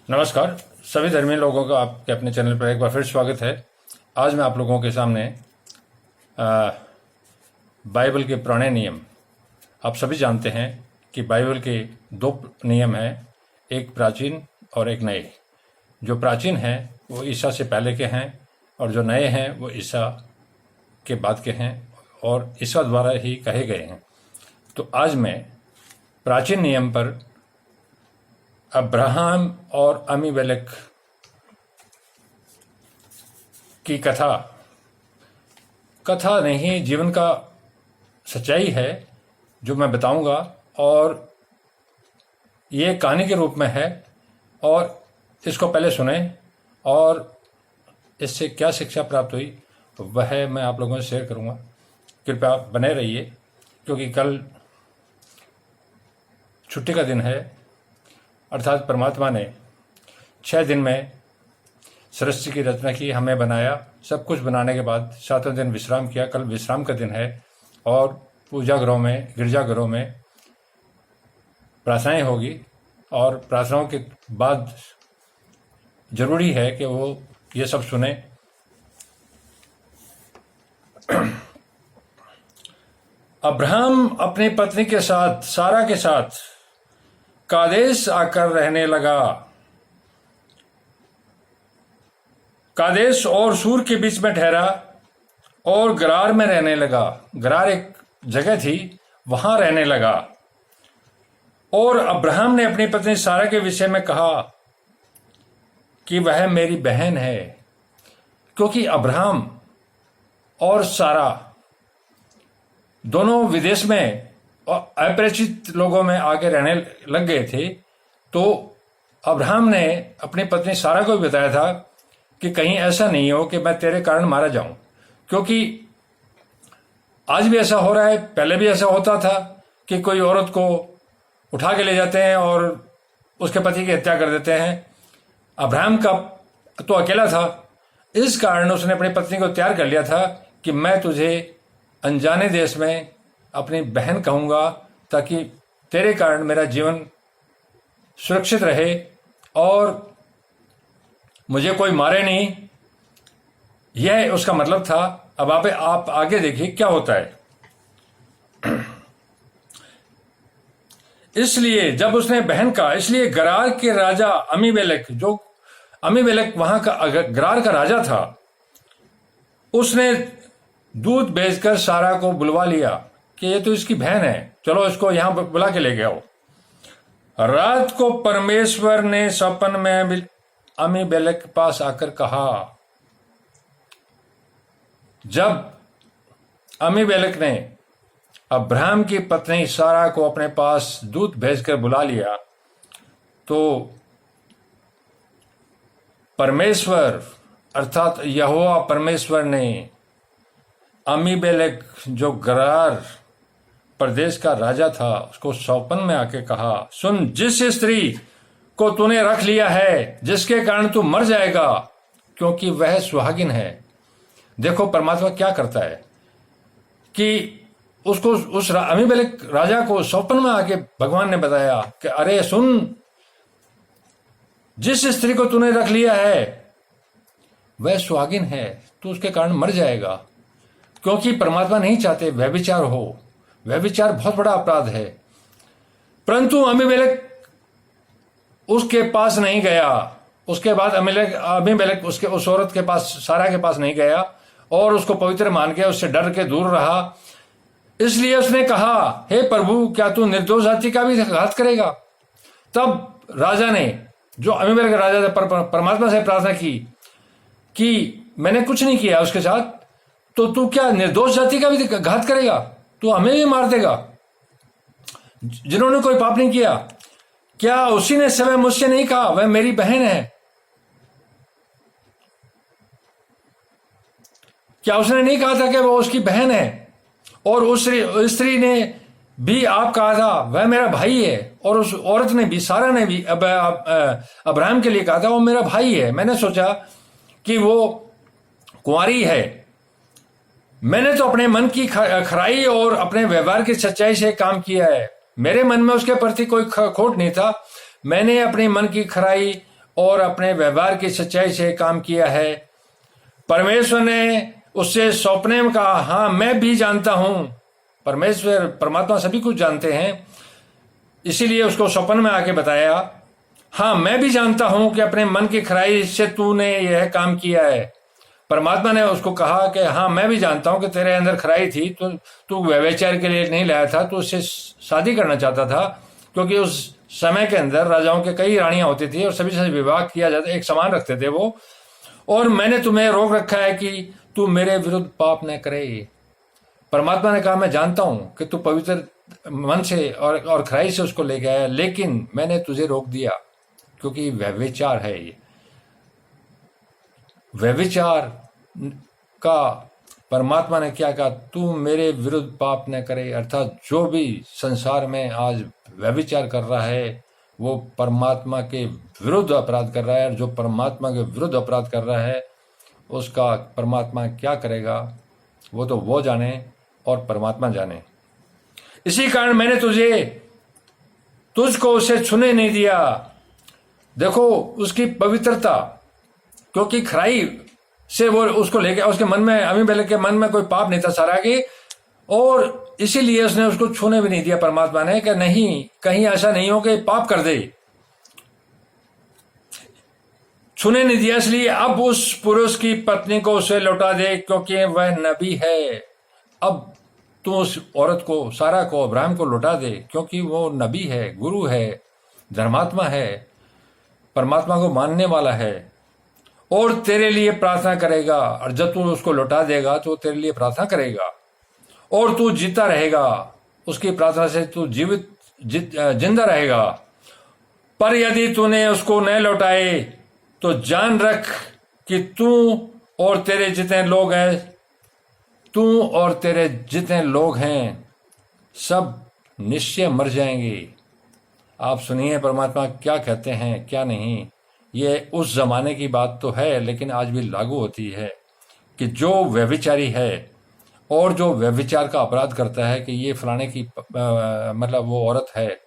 नमस्कार। सभी धर्मी लोगों का आपके अपने चैनल पर एक बार फिर स्वागत है। आज मैं आप लोगों के सामने बाइबल के पुराने नियम। आप सभी जानते हैं कि बाइबल के दो नियम हैं, एक प्राचीन और एक नए। जो प्राचीन हैं वो ईसा से पहले के हैं और जो नए हैं वो ईसा के बाद के हैं और ईसा द्वारा ही कहे गए हैं। तो आज मैं प्राचीन नियम पर अब्राहम और अमीमेलेक की कथा नहीं, जीवन का सच्चाई है जो मैं बताऊंगा, और ये कहानी के रूप में है। और इसको पहले सुने और इससे क्या शिक्षा प्राप्त हुई वह मैं आप लोगों से शेयर करूंगा। कृपया बने रहिए, क्योंकि कल छुट्टी का दिन है, अर्थात परमात्मा ने 6 दिन में सृष्टि की रचना की, हमें बनाया। सब कुछ बनाने के बाद 7वें दिन विश्राम किया। कल विश्राम का दिन है और पूजा घरों में, गिरजाघरों में प्रार्थनाएं होगी और प्रार्थनाओं के बाद जरूरी है कि वो ये सब सुने। अब्राहम अपनी पत्नी के साथ, सारा के साथ कादेश आकर रहने लगा। कादेश और सूर के बीच में ठहरा और गरार में रहने लगा। गरार एक जगह थी, वहां रहने लगा। और अब्राहम ने अपनी पत्नी सारा के विषय में कहा कि वह मेरी बहन है, क्योंकि अब्राहम और सारा दोनों विदेश में और अपरिचित लोगों में आके रहने लग गए थे। तो अब्राहम ने अपनी पत्नी सारा को भी बताया था कि कहीं ऐसा नहीं हो कि मैं तेरे कारण मारा जाऊं, क्योंकि आज भी ऐसा हो रहा है, पहले भी ऐसा होता था कि कोई औरत को उठा के ले जाते हैं और उसके पति की हत्या कर देते हैं। अब्राहम का तो अकेला था, इस कारण उसने अपनी पत्नी को तैयार कर लिया था कि मैं तुझे अनजाने देश में अपनी बहन कहूंगा, ताकि तेरे कारण मेरा जीवन सुरक्षित रहे और मुझे कोई मारे नहीं। यह उसका मतलब था। अब आप आगे देखिए क्या होता है। इसलिए जब उसने बहन का, इसलिए गरार के राजा अमीमेलेक वहां का गरार का राजा था, उसने दूध भेजकर सारा को बुलवा लिया कि ये तो इसकी बहन है, चलो इसको यहां बुला के ले गया। रात को परमेश्वर ने सपन में अमीमेलेक के पास आकर कहा। जब अमीमेलेक ने अब्राहम की पत्नी सारा को अपने पास दूध भेजकर बुला लिया, तो परमेश्वर अर्थात यहोवा परमेश्वर ने अमीमेलेक जो गरार प्रदेश का राजा था उसको सौपन में आके कहा, सुन, जिस स्त्री को तूने रख लिया है, जिसके कारण तू मर जाएगा, क्योंकि वह सुहागिन है। देखो परमात्मा क्या करता है कि उसको, उस अमीमेलेक राजा को सौपन में आके भगवान ने बताया कि अरे सुन, जिस स्त्री को तूने रख लिया है वह सुहागिन है, तू उसके कारण मर जाएगा। क्योंकि परमात्मा नहीं चाहते व्यभिचार हो। व्यभिचार बहुत बड़ा अपराध है। परंतु अमीमेलेक उसके पास नहीं गया। उसके बाद अमीमेलेक उस औरत के पास, सारा के पास नहीं गया और उसको पवित्र मान के उससे डर के दूर रहा। इसलिए उसने कहा, हे प्रभु, क्या तू निर्दोष जाति का भी घात करेगा? तब राजा ने, जो अमीमेलेक राजा था, परमात्मा से प्रार्थना की कि मैंने कुछ नहीं किया उसके साथ, तो तू क्या निर्दोष जाति का भी घात करेगा? तू हमें भी मार देगा जिन्होंने कोई पाप नहीं किया? क्या उसी ने समय मुझसे नहीं कहा वह मेरी बहन है? क्या उसने नहीं कहा था कि वो उसकी बहन है? और उस स्त्री ने भी आप कहा था वह मेरा भाई है, और उस औरत ने भी, सारा ने भी अब्राहम के लिए कहा था वो मेरा भाई है। मैंने सोचा कि वो कुंवारी है। मैंने तो अपने मन की खराई और अपने व्यवहार की सच्चाई से काम किया है। मेरे मन में उसके प्रति कोई खोट नहीं था। मैंने अपने मन की खराई और अपने व्यवहार की सच्चाई से काम किया है। परमेश्वर ने उससे स्वप्ने में कहा, हाँ मैं भी जानता हूं। परमेश्वर परमात्मा सभी कुछ जानते हैं, इसीलिए उसको स्वप्न में आके बताया, हाँ मैं भी जानता हूं कि अपने मन की खराई से तूने यह काम किया है। परमात्मा ने उसको कहा कि हाँ मैं भी जानता हूं कि तेरे अंदर खराई थी, तू व्यभिचार के लिए नहीं लाया था, तू उससे शादी करना चाहता था, क्योंकि उस समय के अंदर राजाओं के कई रानियां होती थी और सभी से विवाह किया जाता, एक समान रखते थे वो। और मैंने तुम्हें रोक रखा है कि तू मेरे विरुद्ध पाप न करे। परमात्मा ने कहा, मैं जानता हूं कि तू पवित्र मन से और खराई से उसको ले गया, लेकिन मैंने तुझे रोक दिया क्योंकि व्यभिचार है। ये व्यभिचार का परमात्मा ने क्या कहा, तू मेरे विरुद्ध पाप न करे। अर्थात जो भी संसार में आज व्यभिचार कर रहा है वो परमात्मा के विरुद्ध अपराध कर रहा है, और जो परमात्मा के विरुद्ध अपराध कर रहा है उसका परमात्मा क्या करेगा वो तो वो जाने और परमात्मा जाने। इसी कारण मैंने तुझको उसे छूने नहीं दिया। देखो उसकी पवित्रता, क्योंकि खराई से वो उसको लेके, उसके मन में, अमीमेलेक के मन में कोई पाप नहीं था सारा के, और इसीलिए उसने उसको छूने भी नहीं दिया परमात्मा ने, कि नहीं कहीं ऐसा नहीं हो कि पाप कर दे, छूने नहीं दिया। इसलिए अब उस पुरुष की पत्नी को उसे लौटा दे, क्योंकि वह नबी है। अब तू उस औरत को, सारा को, अब्राहम को लौटा दे, क्योंकि वो नबी है, गुरु है, धर्मात्मा है, परमात्मा को मानने वाला है, और तेरे लिए प्रार्थना करेगा। और जब तू उसको लौटा देगा तो तेरे लिए प्रार्थना करेगा और तू जीता रहेगा, उसकी प्रार्थना से तू जिंदा रहेगा। पर यदि तूने उसको न लौटाए तो जान रख कि तू और तेरे जितने लोग हैं सब निश्चय मर जाएंगे। आप सुनिए परमात्मा क्या कहते हैं, क्या नहीं। ये उस जमाने की बात तो है, लेकिन आज भी लागू होती है कि जो व्यभिचारी है और जो व्यभिचार का अपराध करता है कि ये फलाने की मतलब वो औरत है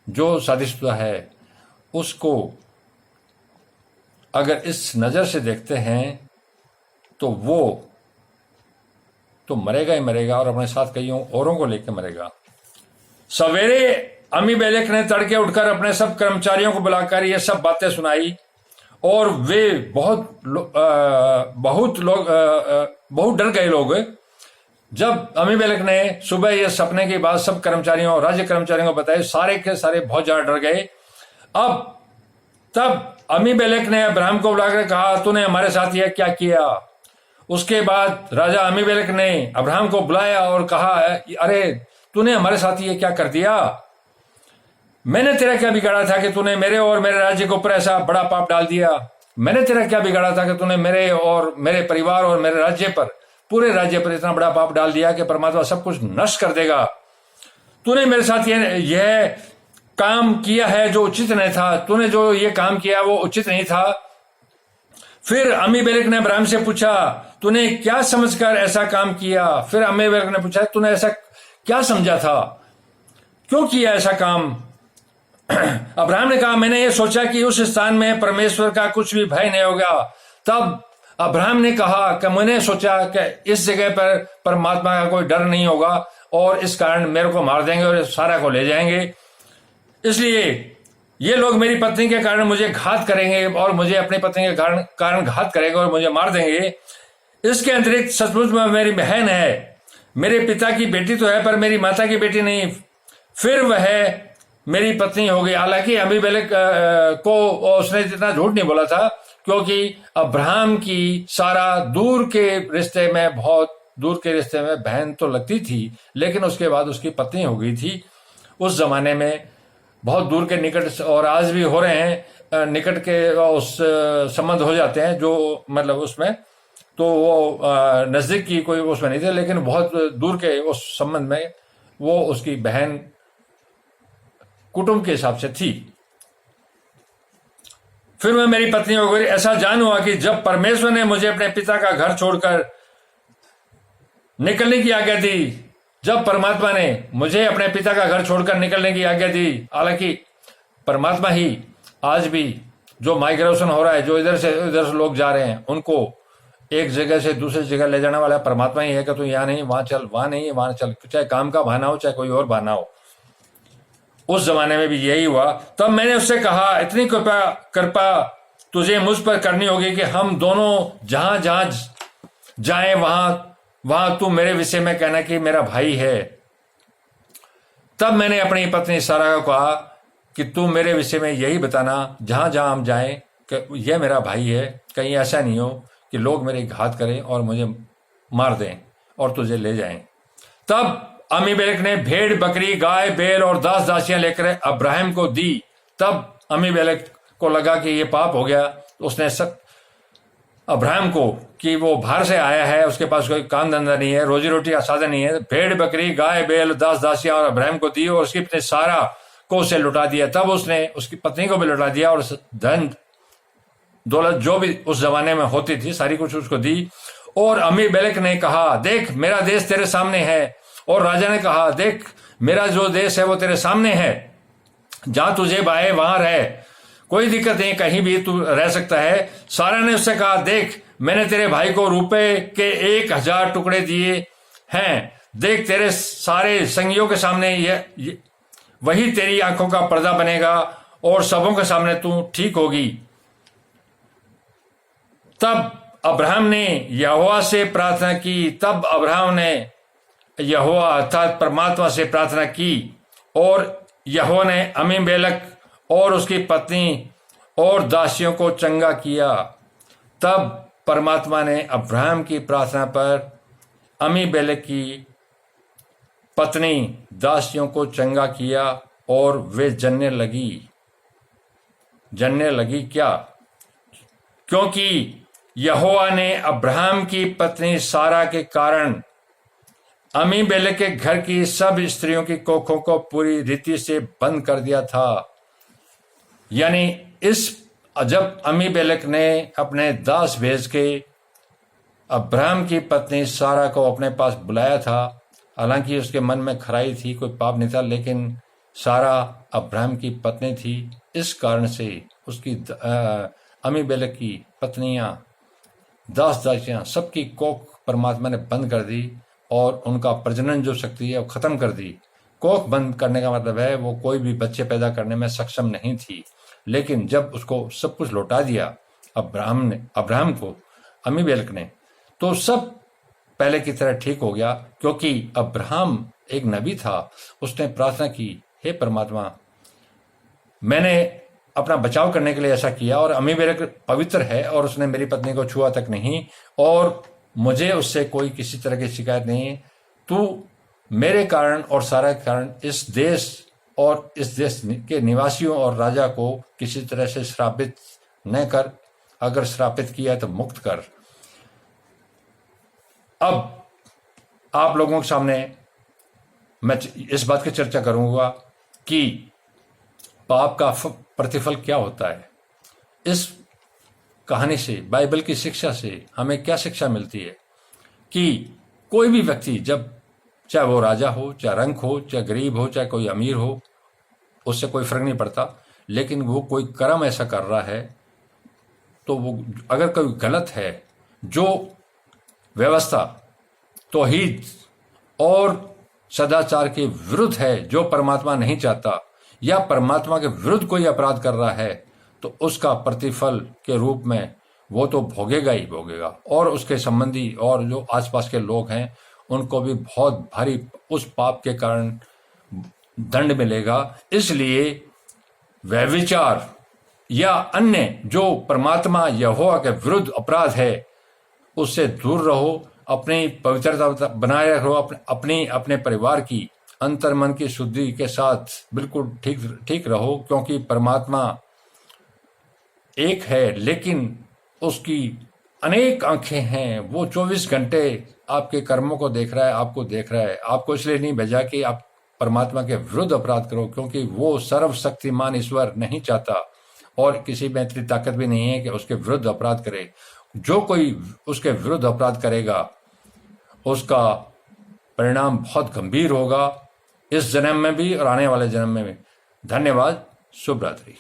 जो शादीशुदा है, उसको अगर इस नज़र से देखते हैं तो वो तो मरेगा ही मरेगा, और अपने साथ कईयों औरों को लेकर मरेगा। सवेरे अमीमेलेक ने तड़के उठकर अपने सब कर्मचारियों को बुलाकर ये सब बातें सुनाई, और वे बहुत डर गए लोग। जब अमीमेलेक ने सुबह ये सपने की बात सब कर्मचारियों और राज्य कर्मचारियों को बताई, सारे के सारे बहुत ज्यादा डर गए। तब अमीमेलेक ने अब्राहम को बुलाकर कहा, तूने हमारे साथ यह क्या किया? उसके बाद राजा अमीमेलेक ने अब्राहम को बुलाया और कहा, अरे तूने हमारे साथ ये क्या कर दिया? मैंने तेरा क्या बिगाड़ा था कि तूने मेरे और मेरे राज्य के ऊपर ऐसा बड़ा पाप डाल दिया? मैंने तेरा क्या बिगाड़ा था कि तूने मेरे और मेरे परिवार और मेरे राज्य पर, पूरे राज्य पर इतना बड़ा पाप डाल दिया कि परमात्मा सब कुछ नष्ट कर देगा? तूने मेरे साथ यह काम किया है जो उचित नहीं था। तूने जो ये काम किया वो उचित नहीं था। फिर अमीमेलेक ने अब्राहम से पूछा, तूने क्या समझकर ऐसा काम किया? फिर अमीमेलेक ने पूछा, तूने ऐसा क्या समझा था, क्यों किया ऐसा काम? अब्राहम ने कहा, मैंने ये सोचा कि उस स्थान में परमेश्वर का कुछ भी भय नहीं होगा। तब अब्राहम ने कहा कि मैंने सोचा कि इस जगह पर परमात्मा का कोई डर नहीं होगा, और इस कारण मेरे को मार देंगे और सारा को ले जाएंगे, इसलिए ये लोग मेरी पत्नी के कारण मुझे घात करेंगे और मुझे अपनी पत्नी के कारण घात करेंगे और मुझे मार देंगे। इसके अतिरिक्त सचमुच में मेरी बहन है, मेरे पिता की बेटी तो है पर मेरी माता की बेटी नहीं, फिर वह मेरी पत्नी होगी। हालांकि अमीमेलेक को उसने इतना झूठ नहीं बोला था, क्योंकि अब्राहम की सारा दूर के रिश्ते में, बहुत दूर के रिश्ते में बहन तो लगती थी, लेकिन उसके बाद उसकी पत्नी हो गई थी। उस जमाने में बहुत दूर के निकट, और आज भी हो रहे हैं, निकट के उस संबंध हो जाते हैं जो मतलब उसमें तो वो नजदीक की कोई उसमें नहीं थे, लेकिन बहुत दूर के उस संबंध में वो उसकी बहन कुटुंब के हिसाब से थी। फिर मैं मेरी पत्नी हो गई। ऐसा जान हुआ कि जब परमेश्वर ने मुझे अपने पिता का घर छोड़कर निकलने की आज्ञा दी, जब परमात्मा ने मुझे अपने पिता का घर छोड़कर निकलने की आज्ञा दी, हालांकि परमात्मा ही आज भी जो माइग्रेशन हो रहा है, जो इधर से लोग जा रहे हैं, उनको एक जगह से दूसरी जगह ले जाने वाला परमात्मा ही है कि तू यहाँ नहीं वहां चल, वहां नहीं वहां चल, चाहे काम का बहाना हो चाहे कोई और बहाना हो। उस जमाने में भी यही हुआ। तब मैंने उससे कहा, इतनी कृपा तुझे मुझ पर करनी होगी कि हम दोनों जहां जहां जाए वहां तू मेरे विषय में कहना कि मेरा भाई है। तब मैंने अपनी पत्नी सारा को कहा कि तू मेरे विषय में यही बताना जहां जहां हम जाएं कि यह मेरा भाई है, कहीं ऐसा नहीं हो कि लोग मेरे घात करें और मुझे मार दें और तुझे ले जाएं। तब अमीमेलेक ने भेड़ बकरी गाय बैल और दास दासियां लेकर अब्राहम को दी। तब अमीमेलेक को लगा कि ये पाप हो गया। उसने अब्राहम को, कि वो बाहर से आया है, उसके पास कोई काम धंधा नहीं है, रोजी रोटी का साधन नहीं है, भेड़ बकरी गाय बैल दास दासियां और अब्राहम को दी और उसकी पत्नी सारा को उसे लुटा दिया। तब उसने उसकी पत्नी को भी लुटा दिया और धन दौलत जो भी उस जमाने में होती थी सारी कुछ उसको दी। और अमीमेलेक ने कहा, देख मेरा देश तेरे सामने है। और राजा ने कहा, देख मेरा जो देश है वो तेरे सामने है, जहां तुझे बाहे वहां रह, कोई दिक्कत नहीं, कहीं भी तू रह सकता है। सारा ने उससे कहा, देख मैंने तेरे भाई को रुपए के 1000 टुकड़े दिए हैं, देख तेरे सारे संगियों के सामने वही तेरी आंखों का पर्दा बनेगा और सबों के सामने तू ठीक होगी। तब अब्राहम ने यहोवा से प्रार्थना की। तब अब्राहम ने यहोवा अर्थात परमात्मा से प्रार्थना की और यहोवा ने अमीमेलेक और उसकी पत्नी और दासियों को चंगा किया। तब परमात्मा ने अब्राहम की प्रार्थना पर अमीमेलेक की पत्नी दासियों को चंगा किया और वे जनने लगी क्या? क्योंकि यहोवा ने अब्राहम की पत्नी सारा के कारण अमीमेलेक के घर की सब स्त्रियों की कोखों को पूरी रीति से बंद कर दिया था। यानी जब अमीमेलेक ने अपने दास भेज के अब्राहम की पत्नी सारा को अपने पास बुलाया था, हालांकि उसके मन में खराई थी, कोई पाप नहीं था, लेकिन सारा अब्राहम की पत्नी थी, इस कारण से उसकी अमीमेलेक की पत्नियां दास दासियां सबकी कोख परमात्मा ने बंद कर दी और उनका प्रजनन जो शक्ति है वो खत्म कर दी। कोख बंद करने का मतलब है वो कोई भी बच्चे पैदा करने में सक्षम नहीं थी। लेकिन जब उसको सब कुछ लौटा दिया अब्राहम को अमीमेलेक ने, तो सब पहले की तरह ठीक हो गया। क्योंकि अब्राहम एक नबी था, उसने प्रार्थना की, हे परमात्मा मैंने अपना बचाव करने के लिए ऐसा किया और अमीमेलेक पवित्र है और उसने मेरी पत्नी को छुआ तक नहीं और मुझे उससे कोई किसी तरह की शिकायत नहीं। तू मेरे कारण और सारा के कारण इस देश और इस देश के निवासियों और राजा को किसी तरह से श्रापित न कर, अगर श्रापित किया तो मुक्त कर। अब आप लोगों के सामने मैं इस बात की चर्चा करूंगा कि पाप का प्रतिफल क्या होता है। इस कहानी से, बाइबल की शिक्षा से हमें क्या शिक्षा मिलती है कि कोई भी व्यक्ति, जब चाहे वो राजा हो, चाहे रंक हो, चाहे गरीब हो, चाहे कोई अमीर हो, उससे कोई फर्क नहीं पड़ता, लेकिन वो कोई कर्म ऐसा कर रहा है तो वो अगर कोई गलत है जो व्यवस्था, तौहीद और सदाचार के विरुद्ध है, जो परमात्मा नहीं चाहता, या परमात्मा के विरुद्ध कोई अपराध कर रहा है, तो उसका प्रतिफल के रूप में वो तो भोगेगा ही भोगेगा और उसके संबंधी और जो आसपास के लोग हैं उनको भी बहुत भारी उस पाप के कारण दंड मिलेगा। इसलिए व्यभिचार या अन्य जो परमात्मा यहोवा के विरुद्ध अपराध है उससे दूर रहो, अपनी पवित्रता बनाए रखो, अपने परिवार की अंतर मन की शुद्धि के साथ बिल्कुल ठीक रहो। क्योंकि परमात्मा एक है लेकिन उसकी अनेक आंखें हैं, वो 24 घंटे आपके कर्मों को देख रहा है, आपको देख रहा है। आपको इसलिए नहीं भेजा कि आप परमात्मा के विरुद्ध अपराध करो, क्योंकि वो सर्वशक्तिमान ईश्वर नहीं चाहता और किसी में इतनी ताकत भी नहीं है कि उसके विरुद्ध अपराध करे। जो कोई उसके विरुद्ध अपराध करेगा उसका परिणाम बहुत गंभीर होगा, इस जन्म में भी और आने वाले जन्म में भी। धन्यवाद। शुभ रात्रि।